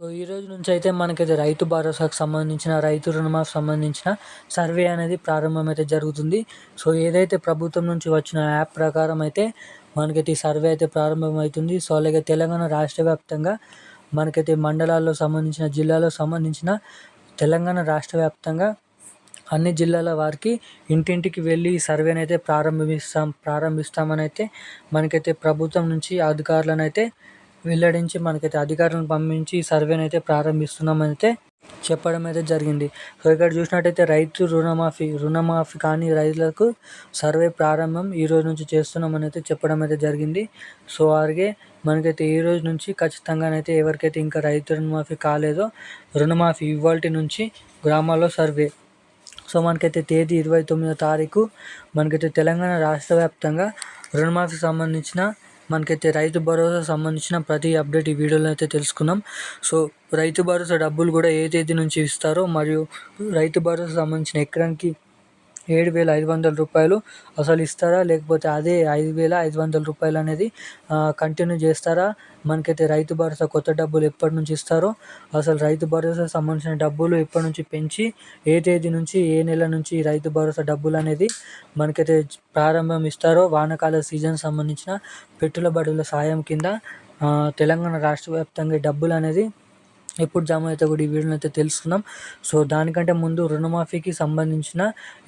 So ఈ రోజు నుంచి అయితే మనకైతే రైతు భరోసాకు సంబంధించిన రైతు రుణమాఫీ సంబంధించిన సర్వే అనేది ప్రారంభమైతే జరుగుతుంది. సో ఏదైతే ప్రభుత్వం నుంచి వచ్చిన యాప్ ప్రకారం అయితే మనకైతే ఈ సర్వే అయితే ప్రారంభమవుతుంది. సో అలాగే తెలంగాణ రాష్ట్ర వ్యాప్తంగా మనకైతే మండలాల్లో సంబంధించిన జిల్లాలో సంబంధించిన తెలంగాణ రాష్ట్ర వ్యాప్తంగా అన్ని జిల్లాల వారికి ఇంటింటికి వెళ్ళి ఈ సర్వేని అయితే ప్రారంభిస్తామని అయితే మనకైతే ప్రభుత్వం నుంచి అధికారులను అయితే వెల్లడించి మనకైతే అధికారులను పంపించి ఈ సర్వేని అయితే ప్రారంభిస్తున్నామని అయితే చెప్పడం అయితే జరిగింది. సో ఇక్కడ చూసినట్టయితే రైతు రుణమాఫీ కానీ రైతులకు సర్వే ప్రారంభం ఈ రోజు నుంచి చేస్తున్నామని అయితే చెప్పడం అయితే జరిగింది. సో అలాగే మనకైతే ఈ రోజు నుంచి ఖచ్చితంగానైతే ఎవరికైతే ఇంకా రైతు రుణమాఫీ కాలేదో రుణమాఫీ ఇవాల్టి నుంచి గ్రామాల్లో సర్వే. సో మనకైతే తేదీ 29వ తారీఖు మనకైతే తెలంగాణ రాష్ట్ర వ్యాప్తంగా రుణమాఫీ సంబంధించిన మనకైతే రైతు భరోసా సంబంధించిన ప్రతి అప్డేట్ ఈ వీడియోలో అయితే తెలుసుకుందాం. సో రైతు భరోసా డబ్బులు కూడా ఏ తేదీ నుంచి ఇస్తారో మరియు రైతు భరోసా సంబంధించిన ఎకరానికి 7,500 రూపాయలు అసలు ఇస్తారా, లేకపోతే అదే 5,500 రూపాయలు అనేది కంటిన్యూ చేస్తారా, మనకైతే రైతు భరోసా కొత్త డబ్బులు ఎప్పటి నుంచి ఇస్తారో, అసలు రైతు భరోసా సంబంధించిన డబ్బులు ఎప్పటి నుంచి పెంచి ఏ తేదీ నుంచి ఏ నెల నుంచి రైతు భరోసా డబ్బులు అనేది మనకైతే ప్రారంభం ఇస్తారో, వానాకాల సీజన్ సంబంధించిన పెట్టుబడుల సాయం కింద తెలంగాణ రాష్ట్ర వ్యాప్తంగా డబ్బులు అనేది ఎప్పుడు జమ అయితే కూడా ఈ వీడియోలో అయితే తెలుసుకుందాం. సో దానికంటే ముందు రుణమాఫీకి సంబంధించిన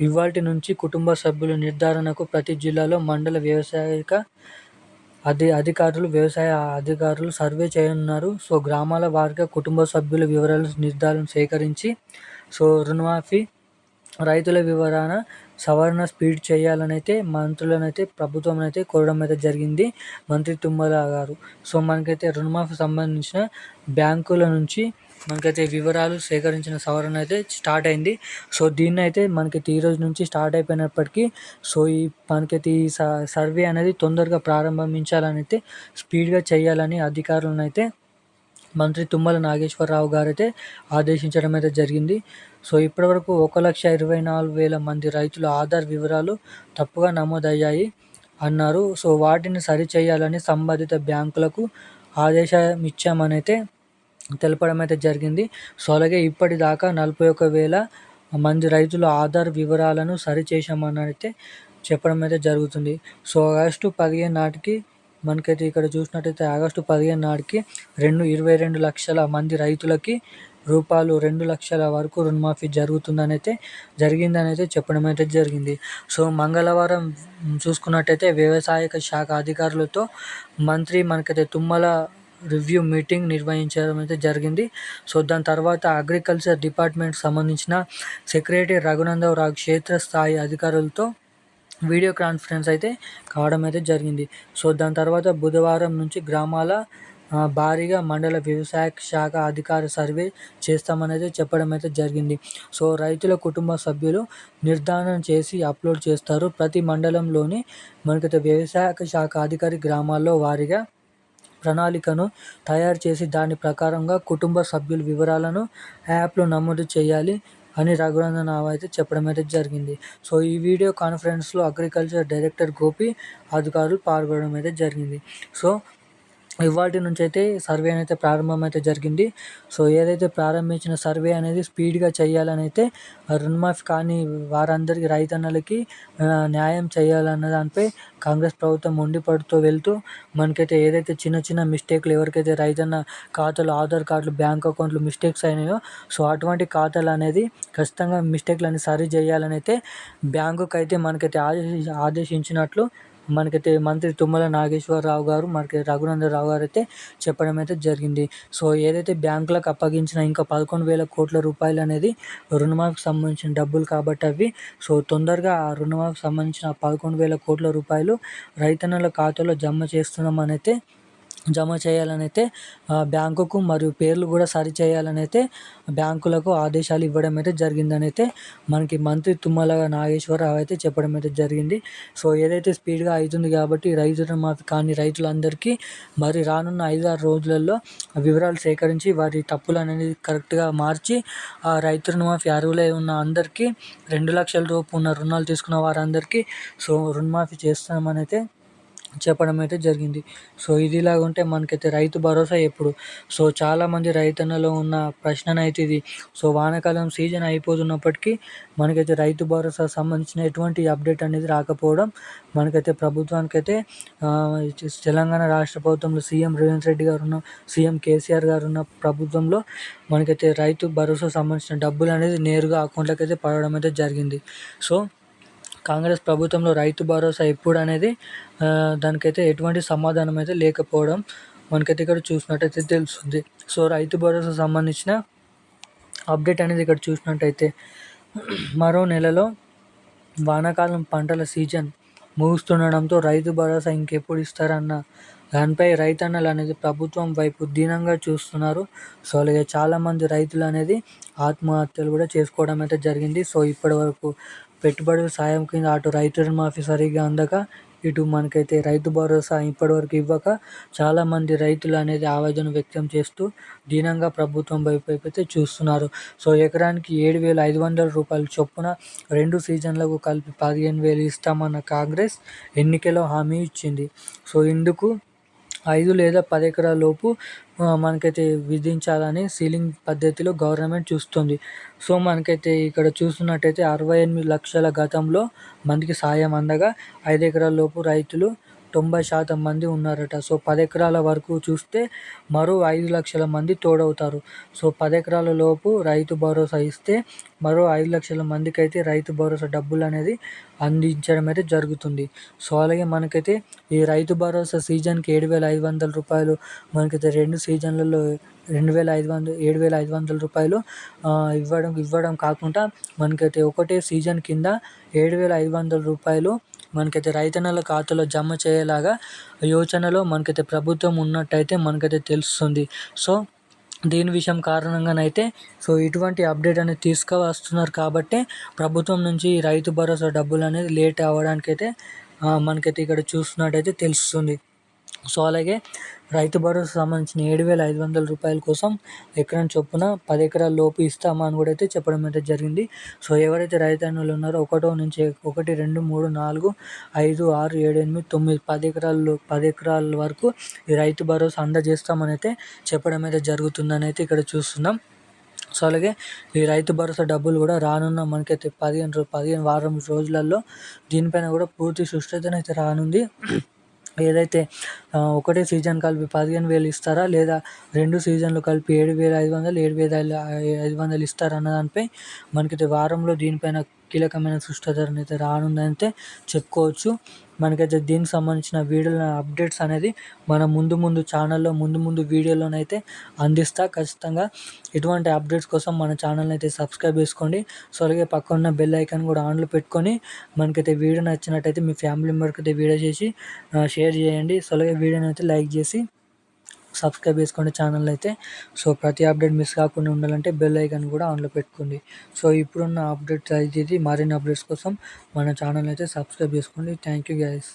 ఇవాల్టి నుంచి కుటుంబ సభ్యుల నిర్ధారణకు ప్రతి జిల్లాలో మండల వ్యవసాయ అధికారులు సర్వే చేయనున్నారు. సో గ్రామాల వారీగా కుటుంబ సభ్యుల వివరాలు నిర్ధారణ సేకరించి సో రుణమాఫీ రైతుల వివరణ సవరణ స్పీడ్ చేయాలని అయితే మంత్రులను అయితే ప్రభుత్వం అయితే కోరడం అయితే జరిగింది, మంత్రి తుమ్మల గారు. సో మనకైతే రుణమాఫీ సంబంధించిన బ్యాంకుల నుంచి మనకైతే వివరాలు సేకరించిన సవరణ అయితే స్టార్ట్ అయింది. సో దీన్ని అయితే మనకైతే ఈ రోజు నుంచి స్టార్ట్ అయిపోయినప్పటికీ సో మనకైతే ఈ సర్వే అనేది తొందరగా ప్రారంభించాలని అయితే స్పీడ్గా చేయాలని అధికారులను అయితే మంత్రి తుమ్మల నాగేశ్వరరావు గారు అయితే ఆదేశించడం అయితే జరిగింది. సో ఇప్పటివరకు 1,24,000 మంది రైతుల ఆధార్ వివరాలు తప్పుగా నమోదయ్యాయి అన్నారు. సో వాటిని సరిచేయాలని సంబంధిత బ్యాంకులకు ఆదేశం ఇచ్చామని అయితే తెలపడం అయితే జరిగింది. సో అలాగే ఇప్పటిదాకా 41,000 మంది రైతుల ఆధార్ వివరాలను సరిచేశామని అయితే చెప్పడం అయితే జరుగుతుంది. సో ఆగస్టు 15 నాటికి మనకైతే ఇక్కడ చూసినట్టయితే ఆగస్టు 15 నాటికి 22 లక్షల మంది రైతులకి రూపాయలు 2 లక్షల వరకు రుణమాఫీ జరిగిందని అయితే చెప్పడం అయితే జరిగింది. సో మంగళవారం చూసుకున్నట్టయితే వ్యవసాయ శాఖ అధికారులతో మంత్రి మనకైతే తుమ్మల రివ్యూ మీటింగ్ నిర్వహించడం అయితే జరిగింది. సో దాని తర్వాత అగ్రికల్చర్ డిపార్ట్మెంట్ సంబంధించిన సెక్రటరీ రఘునందరావు క్షేత్రస్థాయి అధికారులతో వీడియో కాన్ఫరెన్స్ అయితే కావడం అయితే జరిగింది. సో దాని తర్వాత బుధవారం నుంచి గ్రామాల భారీగా మండల వ్యవసాయ శాఖ అధికార సర్వే చేస్తామనేది చెప్పడం అయితే జరిగింది. సో రైతుల కుటుంబ సభ్యులు నిర్ధారణ చేసి అప్లోడ్ చేస్తారు. ప్రతి మండలంలోని మనకైతే వ్యవసాయ శాఖ అధికారి గ్రామాల్లో వారీగా ప్రణాళికను తయారు చేసి దాని ప్రకారంగా కుటుంబ సభ్యుల వివరాలను యాప్లో నమోదు చేయాలి అని రఘునందరావు అయితే చెప్పడం అయితే జరిగింది. సో ఈ వీడియో కాన్ఫరెన్స్లో అగ్రికల్చర్ డైరెక్టర్ గోపి అధికారులు పాల్గొనడం అయితే జరిగింది. సో ఇవాల్టి నుంచి అయితే సర్వే అయితే ప్రారంభం అయితే జరిగింది. సో ఏదైతే ప్రారంభించిన సర్వే అనేది స్పీడ్గా చేయాలని అయితే రుణమాఫీ కానీ వారందరికీ రైతన్నలకి న్యాయం చేయాలన్న దానిపై కాంగ్రెస్ ప్రభుత్వం మొండిపడుతూ వెళ్తూ మనకైతే ఏదైతే చిన్న చిన్న మిస్టేక్లు ఎవరికైతే రైతన్న ఖాతాలు ఆధార్ కార్డులు బ్యాంక్ అకౌంట్లు మిస్టేక్స్ అయినాయో సో అటువంటి ఖాతాలు అనేది ఖచ్చితంగా మిస్టేక్లని సరి చేయాలని అయితే బ్యాంకుకి అయితే మనకైతే ఆదేశించినట్లు మనకైతే మంత్రి తుమ్మల నాగేశ్వరరావు గారు మనకి రఘునందరావు గారు అయితే చెప్పడం అయితే జరిగింది. సో ఏదైతే బ్యాంకులకు అప్పగించిన ఇంకా 11,000 కోట్ల రూపాయలు అనేది రుణమాఫీకి సంబంధించిన డబ్బులు కాబట్టి అవి సో తొందరగా ఆ రుణమాఫీకి సంబంధించిన 11,000 కోట్ల రూపాయలు రైతన్నల ఖాతాలో జమ చేయాలని అయితే బ్యాంకుకు మరియు పేర్లు కూడా సరి చేయాలని అయితే బ్యాంకులకు ఆదేశాలు ఇవ్వడం అయితే జరిగిందని అయితే మనకి మంత్రి తుమ్మల నాగేశ్వరరావు అయితే చెప్పడం అయితే జరిగింది. సో ఏదైతే స్పీడ్గా అవుతుంది కాబట్టి రైతు రుణమాఫీ కానీ రైతులందరికీ మరి రానున్న 5-6 రోజులలో వివరాలు సేకరించి వారి తప్పులు అనేది కరెక్ట్గా మార్చి ఆ రైతు రుణమాఫీ అర్హులై ఉన్న అందరికీ 2 లక్షల రూపు ఉన్న రుణాలు తీసుకున్న వారందరికీ సో రుణమాఫీ చేస్తామని అయితే చెప్పడం అయితే జరిగింది. సో ఇది ఇలాగ ఉంటే మనకైతే రైతు భరోసా ఎప్పుడు? సో చాలామంది రైతన్నలో ఉన్న ప్రశ్ననైతే ఇది. సో వానాకాలం సీజన్ అయిపోతున్నప్పటికీ మనకైతే రైతు భరోసా సంబంధించిన ఎటువంటి అప్డేట్ అనేది రాకపోవడం మనకైతే ప్రభుత్వానికైతే తెలంగాణ రాష్ట్ర ప్రభుత్వంలో సీఎం రేవంత్ రెడ్డి గారు ఉన్న సీఎం కేసీఆర్ గారు ఉన్న ప్రభుత్వంలో మనకైతే రైతు భరోసా సంబంధించిన డబ్బులు అనేది నేరుగా అకౌంట్లోకి అయితే పడడం అయితే జరిగింది. సో కాంగ్రెస్ ప్రభుత్వంలో రైతు భరోసా ఎప్పుడు అనేది దానికైతే ఎటువంటి సమాధానం అయితే లేకపోవడం మనకైతే ఇక్కడ చూసినట్టయితే తెలుస్తుంది. సో రైతు భరోసా సంబంధించిన అప్డేట్ అనేది ఇక్కడ చూసినట్టయితే మరో నెలలో వానాకాలం పంటల సీజన్ ముగుస్తుండడంతో రైతు భరోసా ఇంకెప్పుడు ఇస్తారన్న దానిపై రైతన్నలు అనేది ప్రభుత్వం వైపు దీనంగా చూస్తున్నారు. సో అలాగే చాలామంది రైతులు అనేది ఆత్మహత్యలు కూడా చేసుకోవడం అయితే జరిగింది. సో ఇప్పటి వరకు పెట్టుబడుల సాయం కింద అటు రైతు రుణమాఫీ సరిగ్గా అందక ఇటు మనకైతే రైతు భరోసా ఇప్పటివరకు ఇవ్వక చాలామంది రైతులు అనేది ఆవేదన వ్యక్తం చేస్తూ దీనంగా ప్రభుత్వం వైపు అయితే చూస్తున్నారు. సో ఎకరానికి 7,500 రూపాయల చొప్పున 2 సీజన్లకు కలిపి 15,000 ఇస్తామన్న కాంగ్రెస్ ఎన్నికల్లో హామీ ఇచ్చింది. సో ఇందుకు 5 లేదా 10 ఎకరాల లోపు మనకైతే విధించాలని సీలింగ్ పద్ధతిలో గవర్నమెంట్ చూస్తుంది. సో మనకైతే ఇక్కడ చూస్తున్నట్టయితే 68 లక్షల గతంలో మందికి సాయం అందగా 5 ఎకరాల లోపు రైతులు 90% మంది ఉన్నారట. సో 10 ఎకరాల వరకు చూస్తే మరో 5 లక్షల మంది తోడవుతారు. సో 10 ఎకరాల లోపు రైతు భరోసా ఇస్తే మరో 5 లక్షల మందికి అయితే రైతు భరోసా డబ్బులు అనేది అందించడం అయితే జరుగుతుంది. సో అలాగే మనకైతే ఈ రైతు భరోసా సీజన్కి 7,500 రూపాయలు మనకైతే 2 సీజన్లలో 7,500 రూపాయలు ఇవ్వడం కాకుండా మనకైతే ఒకటే సీజన్ కింద 7,500 రూపాయలు మనకైతే రైతన్నల ఖాతాలో జమ చేయేలాగా యోచనలో మనకైతే ప్రభుత్వం ఉన్నట్టయితే మనకైతే తెలుస్తుంది. సో దీని విషయం కారణంగానైతే సో ఇటువంటి అప్డేట్ అనేది తీసుకువస్తున్నారు కాబట్టే ప్రభుత్వం నుంచి రైతు భరోసా డబ్బులు అనేది లేట్ అవ్వడానికైతే మనకైతే ఇక్కడ చూస్తున్నట్టయితే తెలుస్తుంది. సో అలాగే రైతు భరోసా సంబంధించిన 7,500 రూపాయల కోసం ఎకరం చొప్పున 10 ఎకరాల లోపు ఇస్తామని కూడా అయితే చెప్పడం అయితే జరిగింది. సో ఎవరైతే రైతన్నులు ఉన్నారో 1 నుంచి 1, 2, 3, 4, 5, 6, 7, 8, 9, 10 ఎకరాల వరకు ఈ రైతు భరోసా అందజేస్తామని అయితే చెప్పడం అయితే జరుగుతుందని అయితే ఇక్కడ చూస్తున్నాం. సో అలాగే ఈ రైతు భరోసా డబ్బులు కూడా రానున్న మనకైతే 15 వారం రోజులలో దీనిపైన కూడా పూర్తి సుష్టతనైతే రానుంది. ఏదైతే ఒకటే సీజన్ కలిపి 15,000 ఇస్తారా లేదా 2 సీజన్లు కలిపి 7,500, 7,500 ఇస్తారా అన్న దానిపై మనకైతే వారంలో దీనిపైన కీలకమైన సుష్టతరం అయితే రానుందంటే చెప్పుకోవచ్చు. మనకైతే దీనికి సంబంధించిన వీడియోల అప్డేట్స్ అనేది మన ముందు ఛానల్లో ముందు వీడియోలోనైతే అందిస్తా. ఖచ్చితంగా ఇటువంటి అప్డేట్స్ కోసం మన ఛానల్ని అయితే సబ్స్క్రైబ్ చేసుకోండి. సో అలాగే పక్కన బెల్ ఐకాన్ కూడా ఆన్లో పెట్టుకొని మనకైతే వీడియో నచ్చినట్టయితే మీ ఫ్యామిలీ మెంబర్కి అయితే వీడియో చేసి షేర్ చేయండి. సో అలాగే వీడియోని అయితే లైక్ చేసి సబ్స్క్రైబ్ చేసుకోండి ఛానల్ అయితే. సో ప్రతి అప్డేట్ మిస్ కాకుండా ఉండాలంటే బెల్ ఐకాన్ కూడా ఆన్లో పెట్టుకోండి. సో ఇప్పుడున్న అప్డేట్స్ అయితే ఇది. మరిన్ని అప్డేట్స్ కోసం మన ఛానల్ అయితే సబ్స్క్రైబ్ చేసుకోండి. Thank you guys.